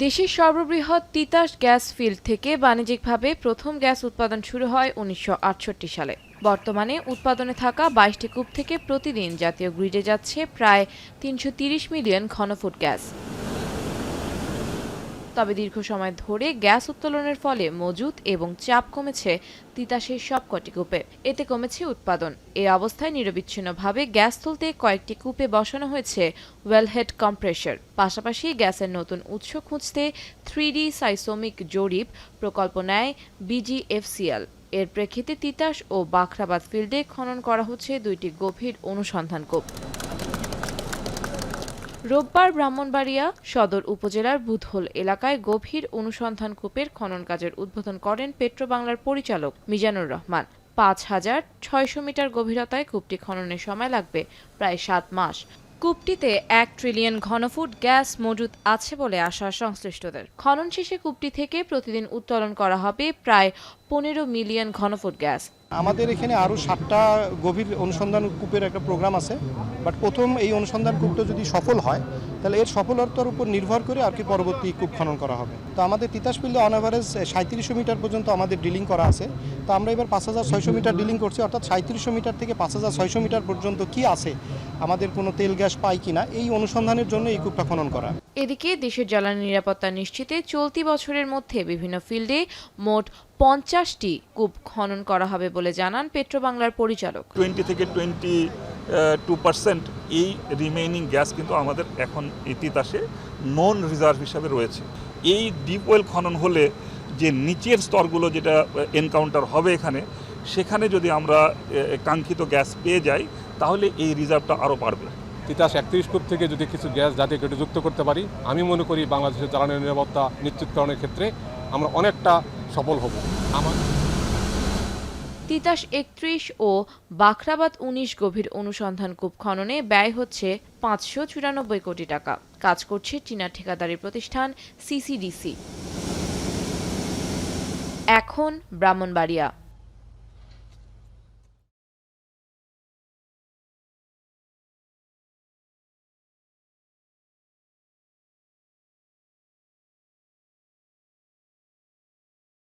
দেশের সর্ববৃহৎ Titas gas field থেকে বাণিজ্যিকভাবে প্রথম গ্যাস উৎপাদন শুরু হয় ১৯৬৮ সালে। বর্তমানে উৎপাদনে থাকা ২২টি কূপ থেকে প্রতিদিন জাতীয় গ্রিডে যাচ্ছে প্রায় ৩৩০ মিলিয়ন ঘনফুট গ্যাস। তবে দীর্ঘ সময় ধরে গ্যাস উত্তোলনের ফলে মজুত এবং চাপ কমেছে তিতাসের সবকটি কূপে। এতে কমেছে উৎপাদন। এ অবস্থায় নিরবিচ্ছিন্নভাবে গ্যাস তুলতে কয়েকটি কূপে বসানো হয়েছে ওয়েলহেড কম্প্রেসর। পাশাপাশি গ্যাসের নতুন উৎস খুঁজতে 3D সাইসমিক জরিপ প্রকল্প নেয় বিজিএফসিএল। এর প্রেক্ষিতে তিতাস ও বাখরাবাদ ফিল্ডে খনন করা হচ্ছে ২টি গভীর অনুসন্ধান কূপ। রোববার ব্রাহ্মণবাড়িয়া সদর উপজেলার বুধহোল এলাকায় গভীর অনুসন্ধান কূপের খনন কাজের উদ্বোধন করেন পেট্রোবাংলার পরিচালক মিজানুর রহমান। ৫,৬০০ মিটার গভীরতায় কূপটি খননের সময় লাগবে প্রায় ৭ মাস। কূপটিতে ১ ট্রিলিয়ন ঘনফুট গ্যাস মজুত আছে বলে আশা সংশ্লিষ্টদের। খনন শেষে কূপটি থেকে প্রতিদিন উত্তোলন করা হবে প্রায় ১৫ মিলিয়ন ঘনফুট গ্যাস। আমাদের এখানে আরও ৭টা গভীর অনুসন্ধান কূপের একটা প্রোগ্রাম আছে, বাট প্রথম এই অনুসন্ধান কূপটা যদি সফল হয় তাহলে এর সফলতার উপর নির্ভর করে আর কি পরবর্তী কূপ খনন করা হবে। তো আমাদের তিতাস ফিল্ডে অন অ্যাভারেজ ৩৭০০ মিটার পর্যন্ত আমাদের ড্রিলিং করা আছে। তো আমরা এবার ৫,৬০০ মিটার ড্রিলিং করছি, অর্থাৎ ৩৭০০ মিটার থেকে ৫,৬০০ মিটার পর্যন্ত কি আছে, আমাদের কোনো তেল গ্যাস পাই কিনা, এই অনুসন্ধানের জন্য এই কূপটা খনন করা। এদিকে দেশের জ্বালানি নিরাপত্তা নিশ্চিতে চলতি বছরের মধ্যে বিভিন্ন ফিল্ডে মোট ৫০টি কূপ খনন করা হবে বলে জানান পেট্রোবাংলার পরিচালক। 20 থেকে 22% এই রিমেইনিং গ্যাস কিন্তু আমাদের এখন এই তিতাসে নন রিজার্ভ হিসাবে রয়েছে। এই ডিপ ওয়েল খনন হলে যে নিচের স্তরগুলো যেটা এনকাউন্টার হবে এখানে, সেখানে যদি আমরা কাঙ্ক্ষিত গ্যাস পেয়ে যাই তাহলে এই রিজার্ভটা আরও বাড়বে। তিতাস ৩১ কূপ থেকে যদি কিছু গ্যাস জাতীয় গ্রিডে যুক্ত করতে পারি, আমি মনে করি বাংলাদেশের জ্বালানি নিরাপত্তা নিশ্চিতকরণের ক্ষেত্রে আমরা অনেকটা সফল হব। তিতাস ৩১ ও বাখরাবাদ ১৯ গভীর অনুসন্ধান কূপ খননে ব্যয় হচ্ছে ৫৯৪ কোটি টাকা। কাজ করছে চীনা ঠিকাদারি প্রতিষ্ঠান সিসিডিসি। এখন ব্রাহ্মণবাড়িয়া।